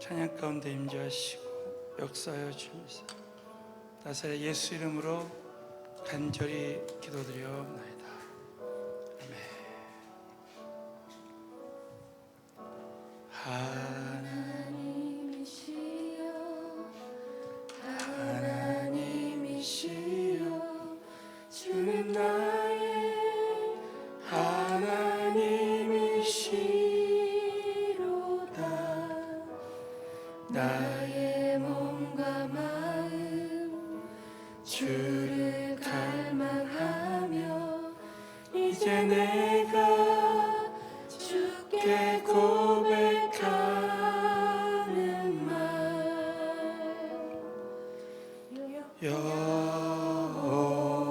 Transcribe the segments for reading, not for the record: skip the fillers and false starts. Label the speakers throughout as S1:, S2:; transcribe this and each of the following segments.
S1: 찬양 가운데 임재하시고 역사하여 주옵소서. 나사렛 예수 이름으로 간절히 기도드려옵나이다. 아멘. 하나님이시여 주는 나의 하나님이시로다. 나의 몸과 마음 주를 갈망하며 이제 내가 주께 고백하는 말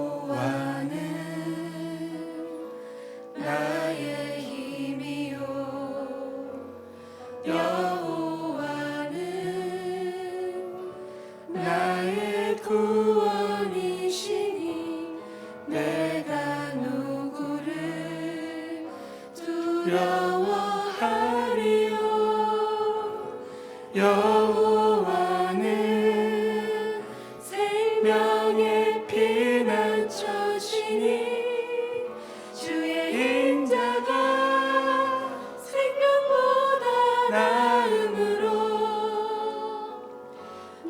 S1: 여호와는 나의 힘이요 여호와는 나의 구원이시니 내가 누구를 두려워하리요. 여호와는 생명의 피난처시니 주의 인자가 생명보다 나음으로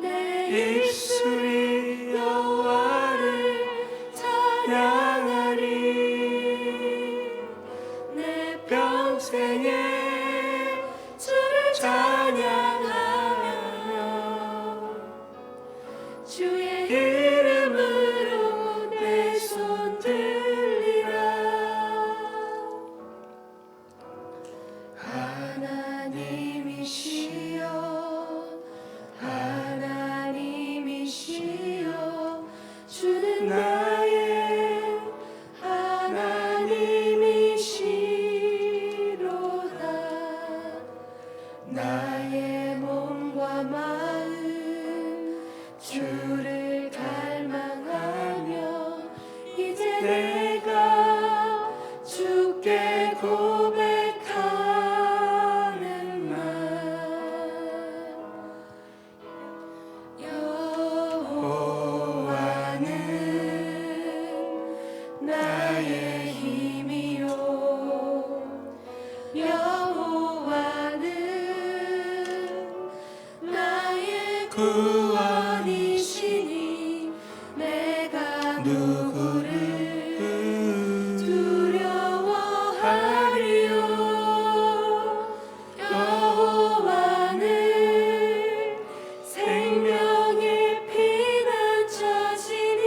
S1: 내 입술이 여호와를 찬양하리. 내 평생에 주를 찬양하며 주의 이름으로 내 손 들리라. 하나님이시여 하나님이시여 주는 나의 하나님이시로다. 나의 몸과 마음 주를 갈망하며 이제 내가 주께 고백하는 말 여호와는 나의 힘이요 여호와는 나의 구원이시니 내가 누구를 두려워하리요. 여호와는 생명의 피난처시니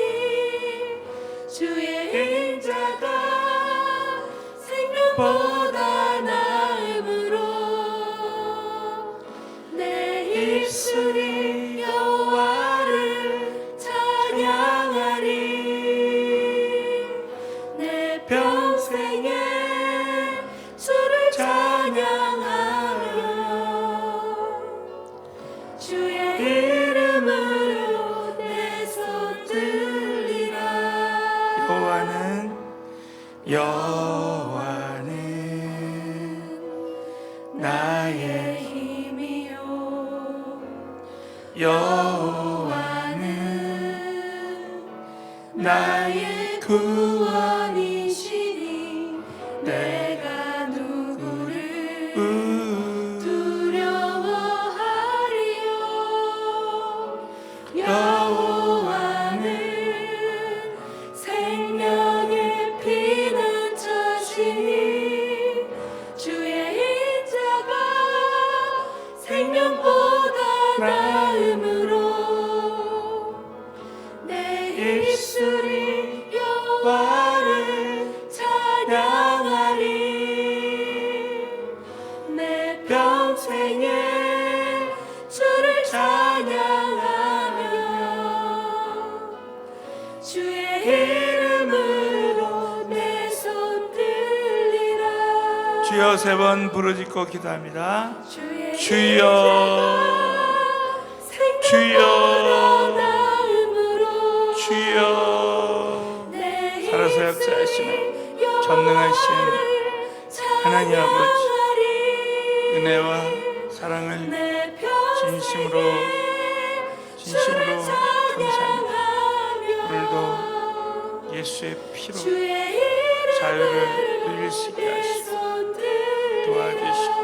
S1: 주의 인자가 생명보다 나음으로 내 입술이 여호와를 찬양하리. 내 평생에 주를 찬양하며 주의 이름으로 내 손 들리라. 여호와는 나의 힘이요 여호와는 나의 구원이시니 내가 누구를 두려워하리요. 여호와는 생명의 피난처시니 주의 인자가 생명보다 나음으로 내 입술이 여호와를 찬양하리. 내 평생에 주를 찬양하며 주의 이름으로 내 손 들리라. 주여 세 번 부르짖고 기도합니다. 주여 주여 주여 살아서 역사하시는 전능하신 하나님 아버지 은혜와 사랑을 진심으로 감사합니다. 오늘도 예수의 피로 자유를 누릴 수 있게 하시고 도와주시고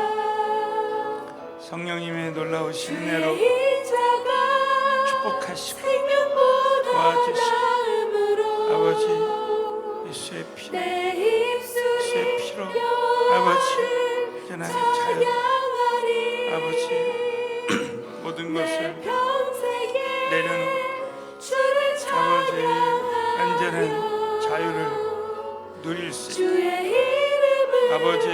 S1: 성령님의 놀라우신 은혜로 축복하시고 도와주시고 아버지 예수의 피로 아버지 전하는 자유 아버지 모든 것을 내려놓고 아버지 완전한 자유를 누릴 수 있게 아버지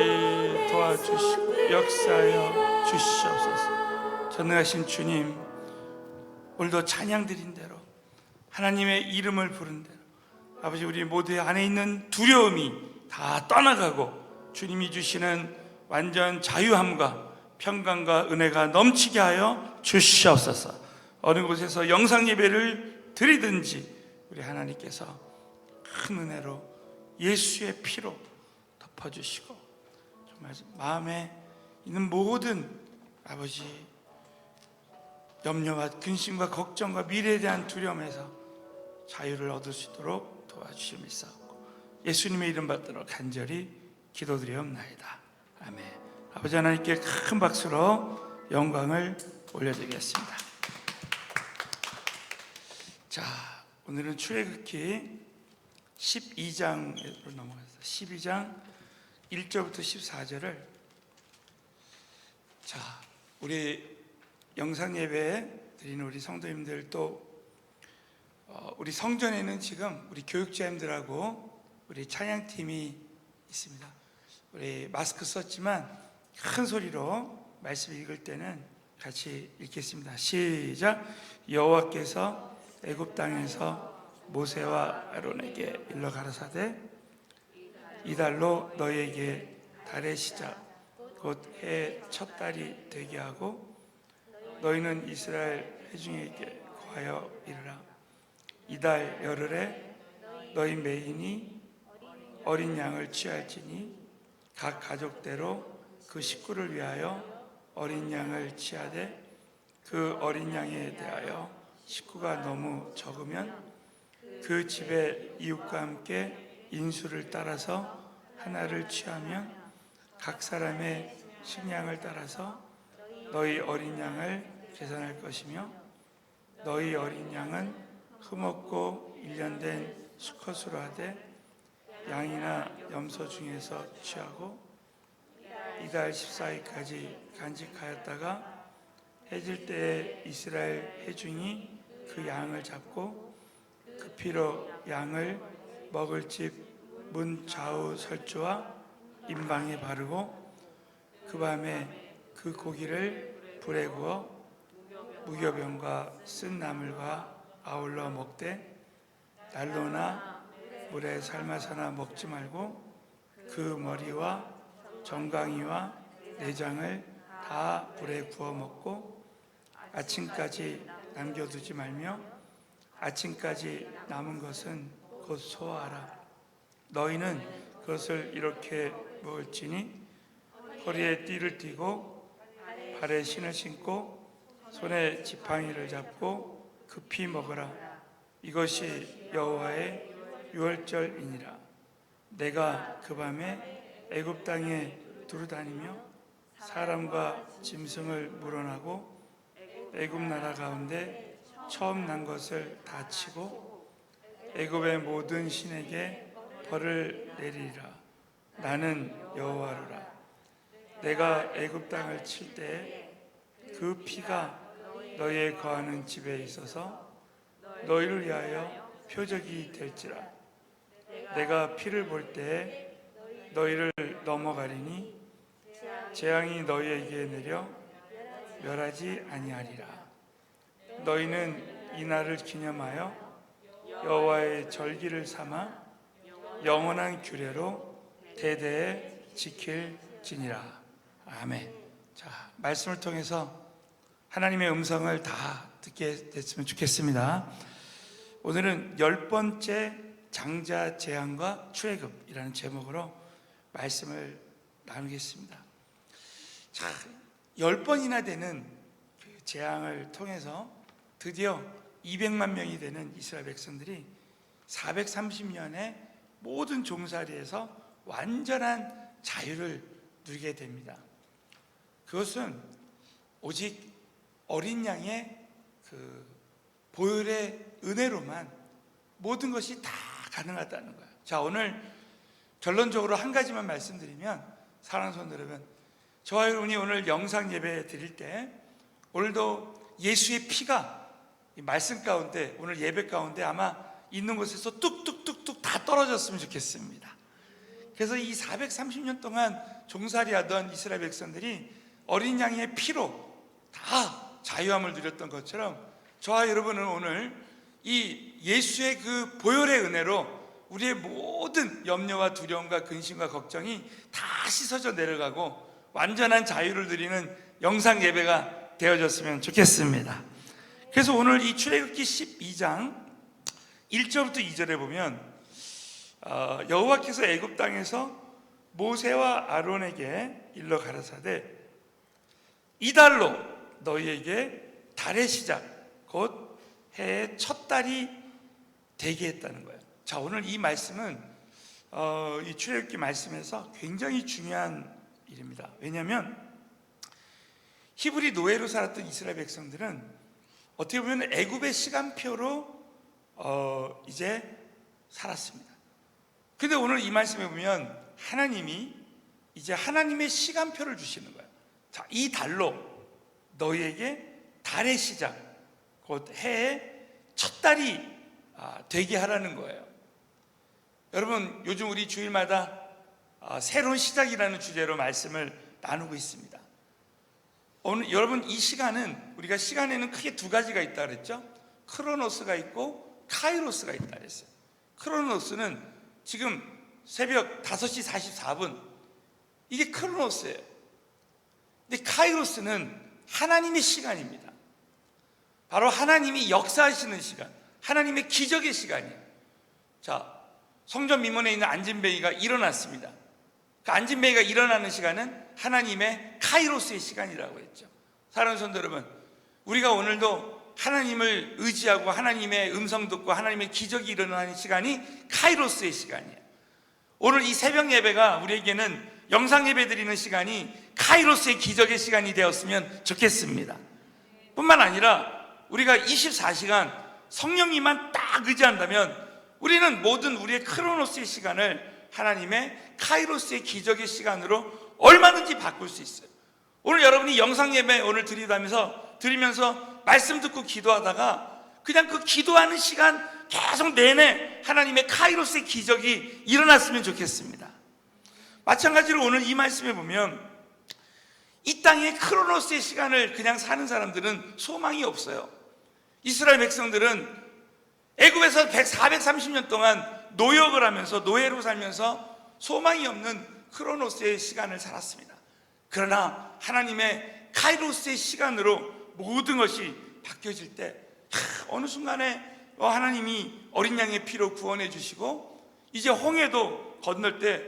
S1: 도와주시고 역사하여 주시옵소서. 전능하신 주님, 오늘도 찬양 드린 대로 하나님의 이름을 부른 대로 아버지 우리 모두의 안에 있는 두려움이 다 떠나가고 주님이 주시는 완전 자유함과 평강과 은혜가 넘치게 하여 주시옵소서. 어느 곳에서 영상 예배를 드리든지 우리 하나님께서 큰 은혜로 예수의 피로 덮어주시고 정말 마음에 있는 모든 아버지 염려와 근심과 걱정과 미래에 대한 두려움에서 자유를 얻을 수 있도록 도와주시옵소서. 예수님의 이름 받들어 간절히 기도드리옵나이다. 아멘. 아버지 하나님께 큰 박수로 영광을 올려드리겠습니다. 자, 오늘은 출애굽기 12장으로 넘어갔어요. 12장 1절부터 14절을 자, 우리 영상 예배 드리는 우리 성도님들 또 우리 성전에는 지금 우리 교육자님들하고 우리 찬양팀이 있습니다. 우리 마스크 썼지만 큰 소리로 말씀 읽을 때는 같이 읽겠습니다. 시작. 여호와께서 애굽 땅에서 모세와 아론에게 일러 가라사대 이달로 너희에게 달의 시작 곧 해의 첫 달이 되게 하고 너희는 이스라엘 회중에게 고하여 이르라. 이달 열흘에 너희 매인이 어린 양을 취할지니 각 가족대로 그 식구를 위하여 어린 양을 취하되 그 어린 양에 대하여 식구가 너무 적으면 그 집의 이웃과 함께 인수를 따라서 하나를 취하면 각 사람의 식량을 따라서 너희 어린 양을 계산할 것이며 너희 어린 양은 흠없고 1년 된 수컷으로 하되 양이나 염소 중에서 취하고 이달 14일까지 간직하였다가 해질 때에 이스라엘 회중이 그 양을 잡고 그 피로 양을 먹을 집 문 좌우 설주와 임방에 바르고 그 밤에 그 고기를 불에 구워 무교병과 쓴 나물과 아울러 먹되 난로나 물에 삶아서나 먹지 말고 그 머리와 정강이와 내장을 다 불에 구워 먹고 아침까지 남겨두지 말며 아침까지 남은 것은 곧 소화하라. 너희는 그것을 이렇게 먹을지니 허리에 띠를 띠고 발에 신을 신고 손에 지팡이를 잡고 급히 먹으라. 이것이 여호와의 유월절이니라. 내가 그 밤에 애굽 땅에 두루다니며 사람과 짐승을 물어나고 애굽 나라 가운데 처음 난 것을 다 치고 애굽의 모든 신에게 벌을 내리리라. 나는 여호와로라. 내가 애굽 땅을 칠 때에 그 피가 너희의 거하는 집에 있어서 너희를 위하여 표적이 될지라. 내가 피를 볼 때에 너희를 넘어가리니 재앙이 너희에게 내려 멸하지 아니하리라. 너희는 이 날을 기념하여 여호와의 절기를 삼아 영원한 규례로 대대에 지킬지니라. 아멘. 자, 말씀을 통해서 하나님의 음성을 다 듣게 됐으면 좋겠습니다. 오늘은 10번째 장자 재앙과 출애굽이라는 제목으로 말씀을 나누겠습니다. 자, 10번이나 되는 재앙을 통해서 드디어 200만 명이 되는 이스라엘 백성들이 430년의 모든 종살이에서 완전한 자유를 누리게 됩니다. 그것은 오직 어린 양의 그 보혈의 은혜로만 모든 것이 다 가능하다는 거예요. 자, 오늘 결론적으로 한 가지만 말씀드리면, 사랑하는 성도 여러분, 저와 여러분이 오늘 영상 예배 드릴 때 오늘도 예수의 피가 이 말씀 가운데, 오늘 예배 가운데 아마 있는 곳에서 뚝뚝뚝뚝 다 떨어졌으면 좋겠습니다. 그래서 이 430년 동안 종살이하던 이스라엘 백성들이 어린 양의 피로 다 자유함을 누렸던 것처럼 저와 여러분은 오늘 이 예수의 그 보혈의 은혜로 우리의 모든 염려와 두려움과 근심과 걱정이 다 씻어져 내려가고 완전한 자유를 누리는 영상 예배가 되어졌으면 좋겠습니다. 그래서 오늘 이 출애굽기 12장 1절부터 2절에 보면 여호와께서 애굽 땅에서 모세와 아론에게 일러 가라사대 이달로 너희에게 달의 시작 곧 해의 첫 달이 되게 했다는 거예요. 자, 오늘 이 말씀은 이 출애굽기 말씀에서 굉장히 중요한 일입니다. 왜냐하면 히브리 노예로 살았던 이스라엘 백성들은 어떻게 보면 애굽의 시간표로 이제 살았습니다. 근데 오늘 이 말씀에 보면 하나님이 이제 하나님의 시간표를 주시는 거예요. 자, 이 달로 너희에게 달의 시작 곧 해의 첫 달이 되게 하라는 거예요. 여러분, 요즘 우리 주일마다 새로운 시작이라는 주제로 말씀을 나누고 있습니다. 오늘 여러분, 이 시간은 우리가 시간에는 크게 두 가지가 있다 그랬죠. 크로노스가 있고 카이로스가 있다 그랬어요. 크로노스는 지금 새벽 5시 44분, 이게 크로노스예요. 근데 카이로스는 하나님의 시간입니다. 바로 하나님이 역사하시는 시간, 하나님의 기적의 시간이에요. 자, 성전 미문에 있는 안진뱅이가 일어났습니다. 그 안진뱅이가 일어나는 시간은 하나님의 카이로스의 시간이라고 했죠. 사랑하는 성도 여러분, 우리가 오늘도 하나님을 의지하고 하나님의 음성 듣고 하나님의 기적이 일어나는 시간이 카이로스의 시간이에요. 오늘 이 새벽 예배가 우리에게는 영상 예배 드리는 시간이 카이로스의 기적의 시간이 되었으면 좋겠습니다. 뿐만 아니라 우리가 24시간 성령님만 딱 의지한다면 우리는 모든 우리의 크로노스의 시간을 하나님의 카이로스의 기적의 시간으로 얼마든지 바꿀 수 있어요. 오늘 여러분이 영상 예배 오늘 드리면서 말씀 듣고 기도하다가 그냥 그 기도하는 시간 계속 내내 하나님의 카이로스의 기적이 일어났으면 좋겠습니다. 마찬가지로 오늘 이 말씀에 보면 이 땅의 크로노스의 시간을 그냥 사는 사람들은 소망이 없어요. 이스라엘 백성들은 애굽에서 430년 동안 노역을 하면서 노예로 살면서 소망이 없는 크로노스의 시간을 살았습니다. 그러나 하나님의 카이로스의 시간으로 모든 것이 바뀌어질 때 어느 순간에 하나님이 어린 양의 피로 구원해 주시고 이제 홍해도 건널 때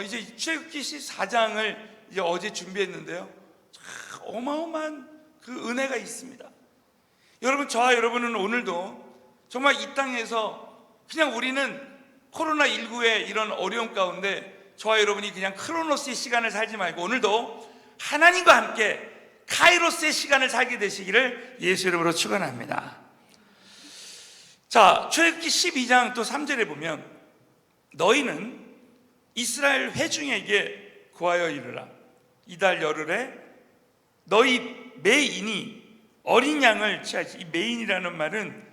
S1: 이제 출애굽기 14장을 이제 어제 준비했는데요, 어마어마한 그 은혜가 있습니다. 여러분, 저와 여러분은 오늘도 정말 이 땅에서 그냥 우리는 코로나19의 이런 어려움 가운데 저와 여러분이 그냥 크로노스의 시간을 살지 말고 오늘도 하나님과 함께 카이로스의 시간을 살게 되시기를 예수 이름으로 축원합니다. 자, 출애굽기 12장 또 3절에 보면 너희는 이스라엘 회중에게 구하여 이르라. 이달 열흘에 너희 매인이 어린 양을 취할지. 이 매인이라는 말은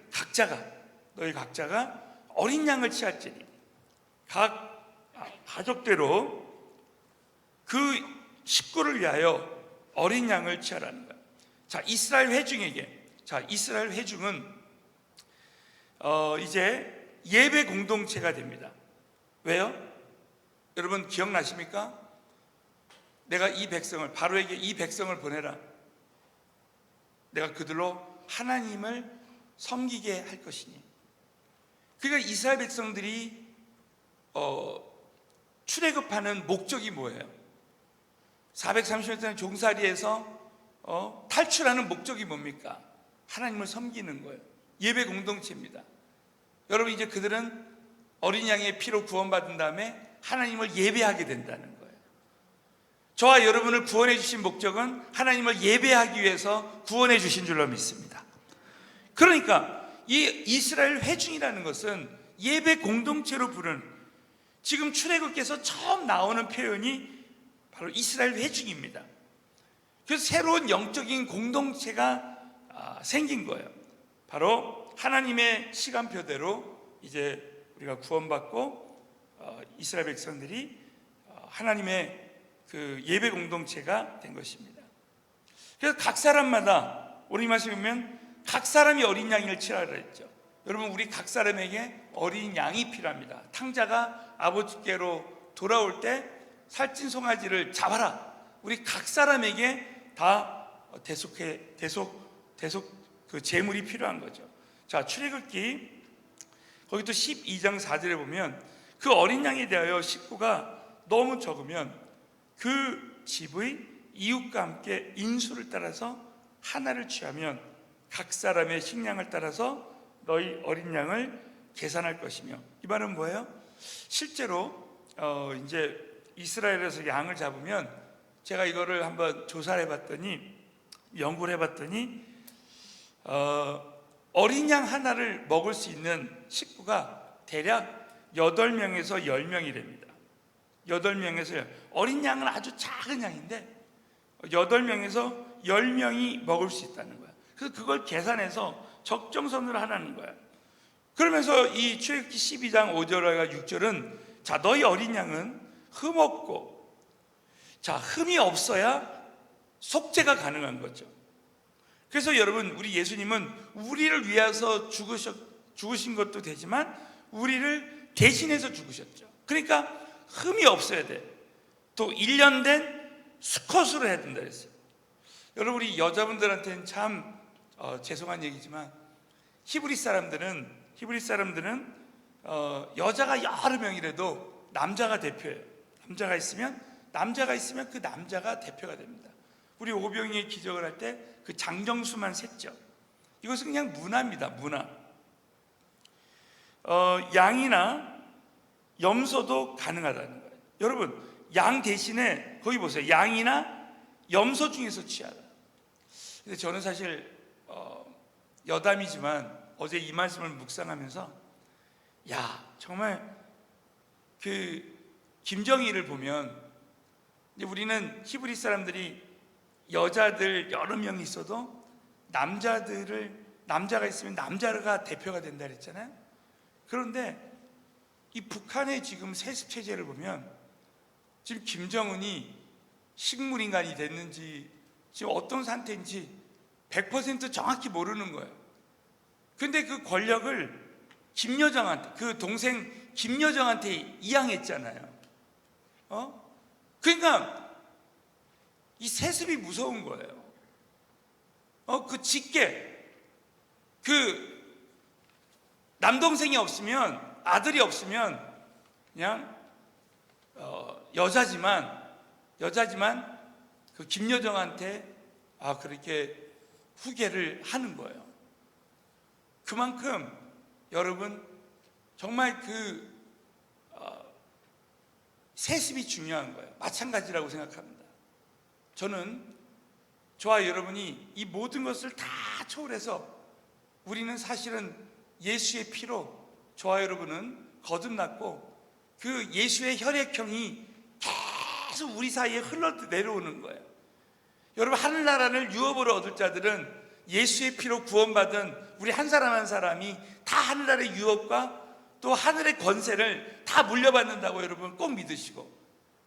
S1: 너희 각자가 어린 양을 취할지니 각 가족대로 그 식구를 위하여 어린 양을 취하라는 거예요. 자, 이스라엘 회중에게. 자, 이스라엘 회중은 이제 예배 공동체가 됩니다. 왜요? 여러분 기억나십니까? 내가 이 백성을, 바로에게 이 백성을 보내라. 내가 그들로 하나님을 섬기게 할 것이니. 그러니까 이스라엘 백성들이 출애굽하는 목적이 뭐예요? 430년 동안 종살이에서 탈출하는 목적이 뭡니까? 하나님을 섬기는 거예요. 예배 공동체입니다. 여러분, 이제 그들은 어린 양의 피로 구원받은 다음에 하나님을 예배하게 된다는 거예요. 저와 여러분을 구원해 주신 목적은 하나님을 예배하기 위해서 구원해 주신 줄로 믿습니다. 그러니까 이 이스라엘 회중이라는 것은 예배 공동체로 부른, 지금 출애굽기에서 처음 나오는 표현이 바로 이스라엘 회중입니다. 그래서 새로운 영적인 공동체가 생긴 거예요. 바로 하나님의 시간표대로 이제 우리가 구원받고 이스라엘 백성들이 하나님의 그 예배 공동체가 된 것입니다. 그래서 각 사람마다, 오늘 이 말씀에 보면 각 사람이 어린 양을 치라 그랬죠. 여러분, 우리 각 사람에게 어린 양이 필요합니다. 탕자가 아버지께로 돌아올 때 살찐 송아지를 잡아라. 우리 각 사람에게 다 대속 그 제물이 필요한 거죠. 자, 출애굽기 거기 또 12장 4절에 보면 그 어린 양에 대하여 식구가 너무 적으면 그 집의 이웃과 함께 인수를 따라서 하나를 취하면 각 사람의 식량을 따라서 너희 어린 양을 계산할 것이며, 이 말은 뭐예요? 실제로 이제 이스라엘에서 양을 잡으면, 제가 이거를 한번 조사를 해봤더니, 연구를 해봤더니 어린 양 하나를 먹을 수 있는 식구가 대략 8명에서 10명이랍니다. 8명에서 어린 양은 아주 작은 양인데 8명에서 10명이 먹을 수 있다는 거야. 그래서 그걸 계산해서 적정선으로 하라는 거야. 그러면서 이 출애굽기 12장 5절과 6절은 자, 너희 어린 양은 흠 없고, 자, 흠이 없어야 속죄가 가능한 거죠. 그래서 여러분, 우리 예수님은 우리를 위해서 죽으신 것도 되지만 우리를 대신해서 죽으셨죠. 그러니까 흠이 없어야 돼. 또 1년 된 수컷으로 해야 된다 그랬어요. 여러분, 우리 여자분들한테는 참 죄송한 얘기지만 히브리 사람들은 여자가 여러 명이라도 남자가 대표예요. 남자가 있으면 그 남자가 대표가 됩니다. 우리 오병이의 기적을 할 때 그 장정수만 셌죠. 이것은 그냥 문화입니다. 문화. 양이나 염소도 가능하다는 거예요. 여러분, 양 대신에 거기 보세요. 양이나 염소 중에서 취하라. 근데 저는 사실 여담이지만 어제 이 말씀을 묵상하면서, 야, 정말 그 김정일을 보면, 이제 우리는 히브리 사람들이 여자들 여러 명이 있어도 남자가 있으면 남자가 대표가 된다 그랬잖아요. 그런데 이 북한의 지금 세습 체제를 보면 지금 김정은이 식물인간이 됐는지 지금 어떤 상태인지 100% 정확히 모르는 거예요. 근데 그 권력을 김여정한테, 그 동생 김여정한테 이양했잖아요. 그러니까 이 세습이 무서운 거예요. 그 직계, 그 남동생이 없으면, 아들이 없으면 그냥 여자지만 그 김여정한테 그렇게 후계를 하는 거예요. 그만큼 여러분, 정말 그 세습이 중요한 거예요. 마찬가지라고 생각합니다. 저는 저와 여러분이 이 모든 것을 다 초월해서 우리는 사실은 예수의 피로 저와 여러분은 거듭났고, 그 예수의 혈액형이 계속 우리 사이에 흘러 내려오는 거예요. 여러분, 하늘나라를 유업으로 얻을 자들은 예수의 피로 구원받은 우리 한 사람 한 사람이 다 하늘나라의 유업과 또 하늘의 권세를 다 물려받는다고 여러분 꼭 믿으시고,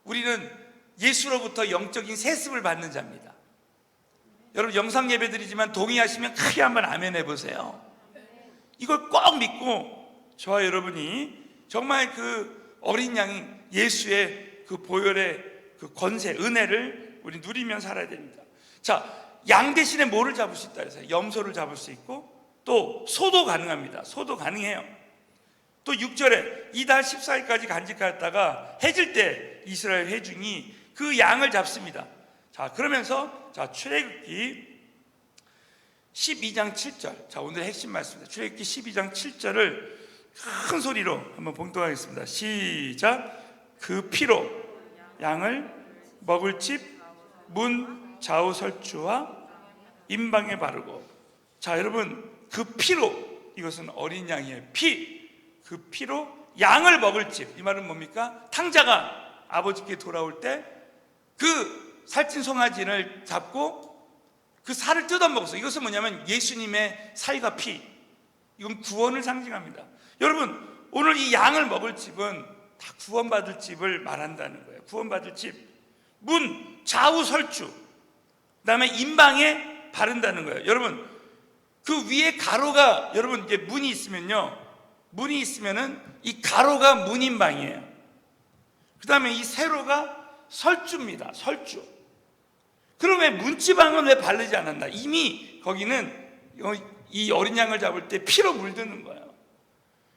S1: 우리는 예수로부터 영적인 세습을 받는 자입니다. 여러분, 영상 예배 드리지만 동의하시면 크게 한번 아멘 해보세요. 이걸 꼭 믿고 저와 여러분이 정말 그 어린 양 예수의 그 보혈의 그 권세, 은혜를 우리 누리며 살아야 됩니다. 자, 양 대신에 뭐를 잡을 수 있다 그래서 염소를 잡을 수 있고, 또 소도 가능합니다. 소도 가능해요. 또 6절에 이달 14일까지 간직하였다가 해질 때 이스라엘 회중이 그 양을 잡습니다. 자, 그러면서 자, 출애굽기 12장 7절. 자, 오늘의 핵심 말씀입니다. 출애굽기 12장 7절을 큰 소리로 한번 봉독하겠습니다. 시작. 그 피로 양을 먹을 집 문 좌우 설주와 임방에 바르고. 자, 여러분, 그 피로, 이것은 어린 양의 피, 그 피로 양을 먹을 집. 이 말은 뭡니까? 탕자가 아버지께 돌아올 때 그 살찐 송아지를 잡고 그 살을 뜯어 먹었어요. 이것은 뭐냐면 예수님의 살과 피, 이건 구원을 상징합니다. 여러분, 오늘 이 양을 먹을 집은 다 구원받을 집을 말한다는 거예요. 구원받을 집. 문 좌우 설주, 그 다음에 임방에 바른다는 거예요. 여러분, 그 위에 가로가, 여러분, 이게 문이 있으면요, 문이 있으면은 이 가로가 문임방이에요. 그 다음에 이 세로가 설주입니다. 설주. 그럼 왜 문지방은 왜 바르지 않았나? 이미 거기는 이 어린 양을 잡을 때 피로 물드는 거예요.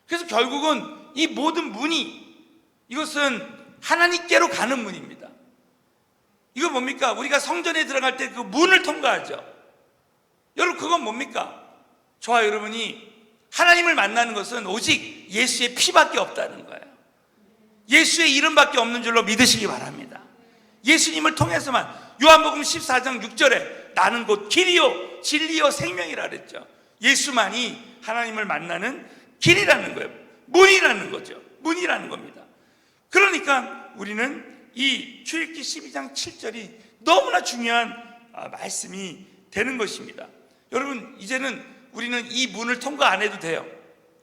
S1: 그래서 결국은 이 모든 문이, 이것은 하나님께로 가는 문입니다. 이거 뭡니까? 우리가 성전에 들어갈 때 그 문을 통과하죠. 여러분, 그건 뭡니까? 저와 여러분이 하나님을 만나는 것은 오직 예수의 피밖에 없다는 거예요. 예수의 이름밖에 없는 줄로 믿으시기 바랍니다. 예수님을 통해서만. 요한복음 14장 6절에 나는 곧 길이요 진리요 생명이라 그랬죠. 예수만이 하나님을 만나는 길이라는 거예요. 문이라는 거죠. 문이라는 겁니다. 그러니까 우리는 이 출애굽기 12장 7절이 너무나 중요한 말씀이 되는 것입니다. 여러분, 이제는 우리는 이 문을 통과 안 해도 돼요.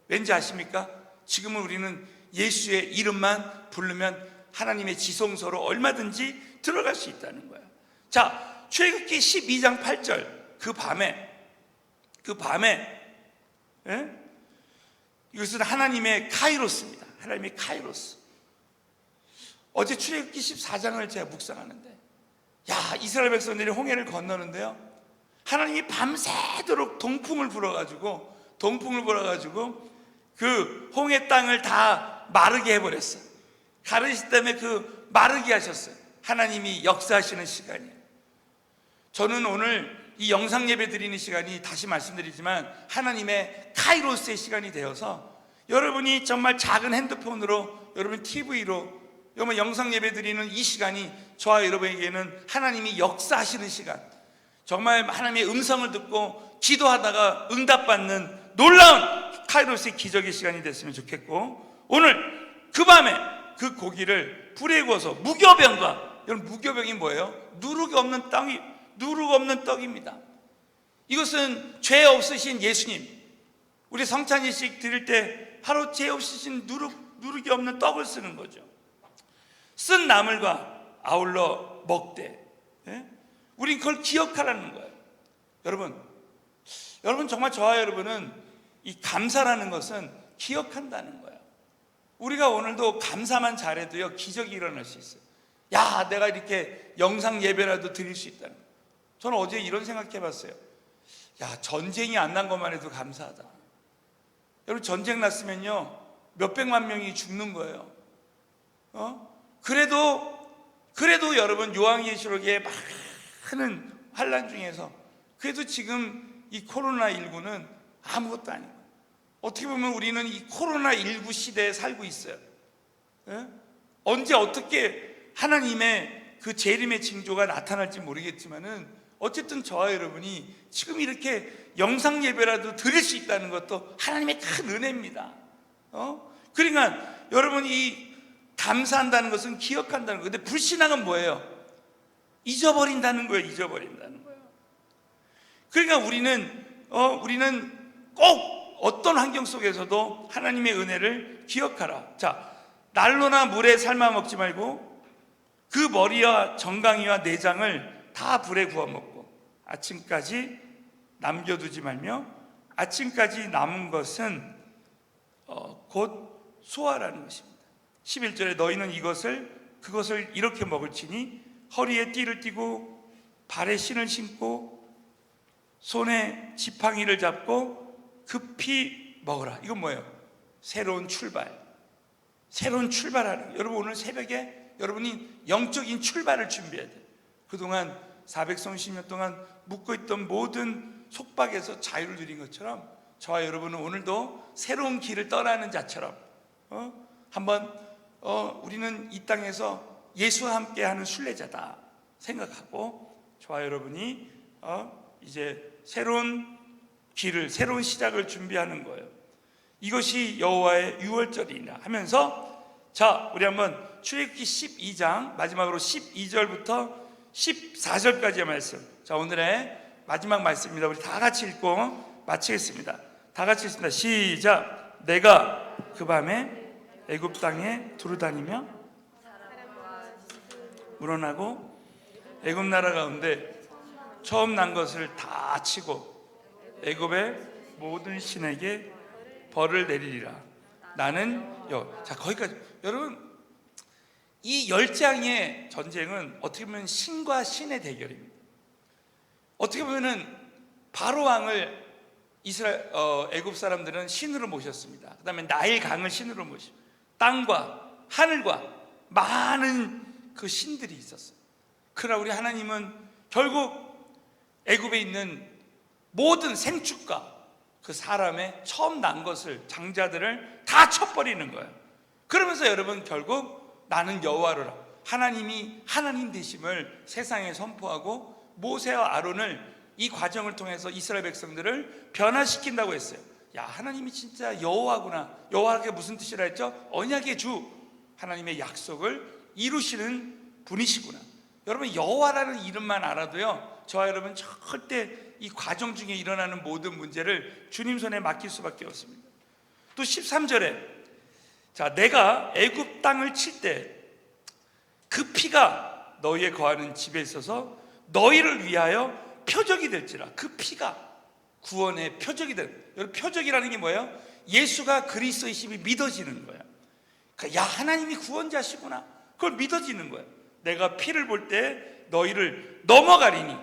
S1: 왠지 아십니까? 지금은 우리는 예수의 이름만 부르면 하나님의 지성소로 얼마든지 들어갈 수 있다는 거예요. 자, 출애굽기 12장 8절, 그 밤에 이것은 하나님의 카이로스입니다. 하나님의 카이로스. 어제 출애굽기 14장을 제가 묵상하는데, 야, 이스라엘 백성들이 홍해를 건너는데요, 하나님이 밤새도록 동풍을 불어가지고 그 홍해 땅을 다 마르게 해버렸어요. 가르시 때문에 그 마르게 하셨어요. 하나님이 역사하시는 시간이에요. 저는 오늘 이 영상 예배 드리는 시간이, 다시 말씀드리지만, 하나님의 카이로스의 시간이 되어서 여러분이 정말 작은 핸드폰으로, 여러분 TV로 여러분 영상 예배 드리는 이 시간이 저와 여러분에게는 하나님이 역사하시는 시간, 정말 하나님의 음성을 듣고 기도하다가 응답받는 놀라운 카이로스의 기적의 시간이 됐으면 좋겠고, 오늘 그 밤에 그 고기를 불에 구워서 무교병과, 여러분 무교병이 뭐예요? 누룩이 없는 떡입니다. 이것은 죄 없으신 예수님, 우리 성찬일식 드릴 때 바로 죄 없으신 누룩이 없는 떡을 쓰는 거죠. 쓴 나물과 아울러 먹되, 우린 그걸 기억하라는 거예요. 여러분 정말 저와 여러분은 이 감사라는 것은 기억한다는 거예요. 우리가 오늘도 감사만 잘해도요, 기적이 일어날 수 있어요. 야, 내가 이렇게 영상 예배라도 드릴 수 있다는 거예요. 저는 어제 이런 생각해 봤어요. 야, 전쟁이 안 난 것만 해도 감사하다. 여러분, 전쟁 났으면요 몇백만 명이 죽는 거예요. 그래도 여러분, 요한계시록의 많은 환난 중에서 그래도 지금 이 코로나19는 아무것도 아닌 거예요. 어떻게 보면 우리는 이 코로나19 시대에 살고 있어요. 언제 어떻게 하나님의 그 재림의 징조가 나타날지 모르겠지만은, 어쨌든 저와 여러분이 지금 이렇게 영상 예배라도 드릴 수 있다는 것도 하나님의 큰 은혜입니다. 그러니까 여러분이 감사한다는 것은 기억한다는 거예요. 근데 불신앙은 뭐예요? 잊어버린다는 거예요. 그러니까 우리는 꼭 어떤 환경 속에서도 하나님의 은혜를 기억하라. 자, 난로나 물에 삶아 먹지 말고 그 머리와 정강이와 내장을 다 불에 구워 먹고 아침까지 남겨두지 말며 아침까지 남은 것은 곧 소화라는 것입니다. 11절에 너희는 그것을 이렇게 먹을지니 허리에 띠를 띠고 발에 신을 신고 손에 지팡이를 잡고 급히 먹으라. 이건 뭐예요? 새로운 출발하는 거예요. 여러분, 오늘 새벽에 여러분이 영적인 출발을 준비해야 돼요. 그동안 430년 동안 묶고 있던 모든 속박에서 자유를 누린 것처럼 저와 여러분은 오늘도 새로운 길을 떠나는 자처럼 한번 우리는 이 땅에서 예수와 함께하는 순례자다 생각하고 저와 여러분이 이제 새로운 길을, 새로운 시작을 준비하는 거예요. 이것이 여호와의 유월절이라 하면서, 자, 우리 한번 출애굽기 12장 마지막으로 12절부터 14절까지의 말씀, 자, 오늘의 마지막 말씀입니다. 우리 다 같이 읽고 마치겠습니다. 다 같이 읽습니다. 시작. 내가 그 밤에 애굽 땅에 두루다니며 물어나고 애굽 나라 가운데 처음 난 것을 다 치고 애굽의 모든 신에게 벌을 내리리라. 나는 자, 거기까지. 여러분, 이 10장의 전쟁은 어떻게 보면 신과 신의 대결입니다. 어떻게 보면은 바로 왕을 애굽 사람들은 신으로 모셨습니다. 그 다음에 나일 강을 신으로 모시고 땅과 하늘과 많은 그 신들이 있었어요. 그러나 우리 하나님은 결국 애굽에 있는 모든 생축과 그 사람의 처음 난 것을, 장자들을 다 쳐버리는 거예요. 그러면서 여러분, 결국 나는 여호와로라, 하나님이 하나님 되심을 세상에 선포하고 모세와 아론을 이 과정을 통해서 이스라엘 백성들을 변화시킨다고 했어요. 야, 하나님이 진짜 여호와구나. 여호와가 무슨 뜻이라 했죠? 언약의 주, 하나님의 약속을 이루시는 분이시구나. 여러분, 여호와라는 이름만 알아도요, 저와 여러분 절대 이 과정 중에 일어나는 모든 문제를 주님 손에 맡길 수밖에 없습니다. 또 13절에, 자, 내가 애굽 땅을 칠 때 그 피가 너희의 거하는 집에 있어서 너희를 위하여 표적이 될지라. 그 피가 구원의 표적이 될. 여러분, 표적이라는 게 뭐예요? 예수가 그리스도이심이 믿어지는 거예요. 그러니까 야, 하나님이 구원자시구나, 그걸 믿어지는 거예요. 내가 피를 볼 때 너희를 넘어가리니,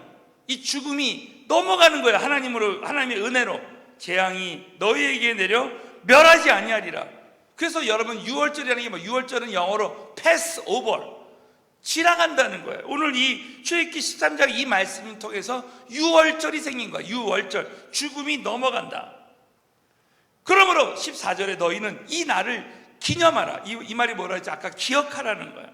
S1: 이 죽음이 넘어가는 거예요. 하나님으로, 하나님의 은혜로 재앙이 너희에게 내려 멸하지 아니하리라. 그래서 여러분, 유월절이라는 게 뭐, 유월절은 영어로 pass over, 지나간다는 거예요. 오늘 이 출애굽기 13장 이 말씀을 통해서 유월절이 생긴 거야. 유월절, 죽음이 넘어간다. 그러므로 14절에 너희는 이 날을 기념하라. 이 말이 뭐라 했지? 아까 기억하라는 거야.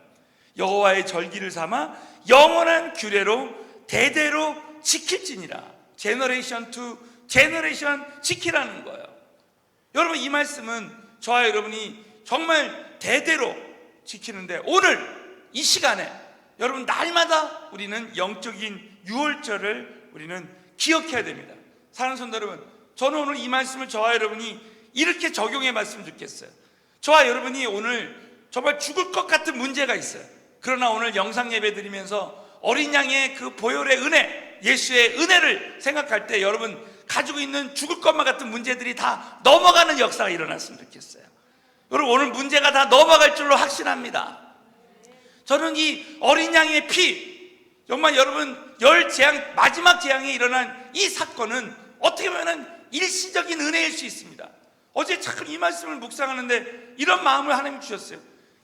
S1: 여호와의 절기를 삼아 영원한 규례로 대대로 지킬지니라. 제너레이션 투 제너레이션 지키라는 거예요. 여러분, 이 말씀은 저와 여러분이 정말 대대로 지키는데, 오늘 이 시간에 여러분, 날마다 우리는 영적인 유월절을 우리는 기억해야 됩니다. 사랑하는 성도 여러분, 저는 오늘 이 말씀을 저와 여러분이 이렇게 적용해 봤으면 좋겠어요. 저와 여러분이 오늘 정말 죽을 것 같은 문제가 있어요. 그러나 오늘 영상 예배 드리면서 어린 양의 그 보혈의 은혜, 예수의 은혜를 생각할 때 여러분 가지고 있는 죽을 것만 같은 문제들이 다 넘어가는 역사가 일어났으면 좋겠어요. 여러분, 오늘 문제가 다 넘어갈 줄로 확신합니다. 저는 이 어린 양의 피, 정말 여러분, 재앙, 마지막 재앙에 일어난 이 사건은 어떻게 보면 일시적인 은혜일 수 있습니다. 어제 참 이 말씀을 묵상하는데 이런 마음을 하나님이 주셨어요.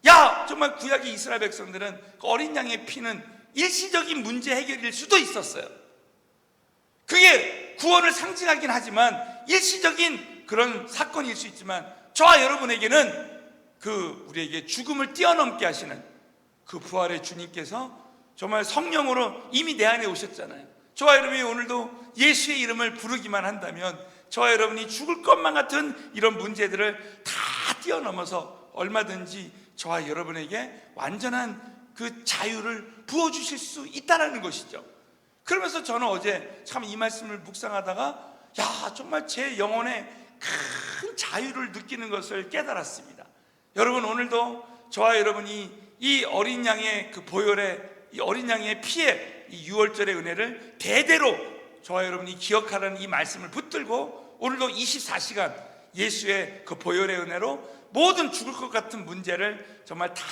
S1: 야, 정말 구약의 이스라엘 백성들은 그 어린 양의 피는 일시적인 문제 해결일 수도 있었어요. 그게 구원을 상징하긴 하지만 일시적인 그런 사건일 수 있지만, 저와 여러분에게는 우리에게 죽음을 뛰어넘게 하시는 그 부활의 주님께서 정말 성령으로 이미 내 안에 오셨잖아요. 저와 여러분이 오늘도 예수의 이름을 부르기만 한다면 저와 여러분이 죽을 것만 같은 이런 문제들을 다 뛰어넘어서 얼마든지 저와 여러분에게 완전한 그 자유를 부어주실 수 있다는 것이죠. 그러면서 저는 어제 참 이 말씀을 묵상하다가, 야, 정말 제 영혼에 큰 자유를 느끼는 것을 깨달았습니다. 여러분, 오늘도 저와 여러분이 이 어린 양의 그 보혈의, 이 어린 양의 피에 이 유월절의 은혜를 대대로 저와 여러분이 기억하라는 이 말씀을 붙들고, 오늘도 24시간 예수의 그 보혈의 은혜로 모든 죽을 것 같은 문제를 정말 다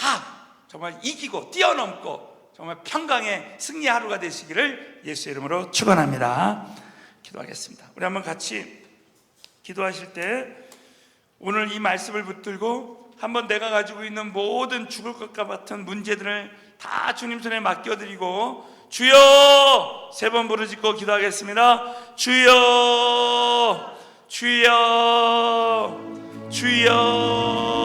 S1: 정말 이기고 뛰어넘고 정말 평강의 승리의 하루가 되시기를 예수의 이름으로 축원합니다. 기도하겠습니다. 우리 한번 같이 기도하실 때 오늘 이 말씀을 붙들고 한번 내가 가지고 있는 모든 죽을 것과 같은 문제들을 다 주님 손에 맡겨드리고 주여 세 번 부르짖고 기도하겠습니다. 주여 주여 주여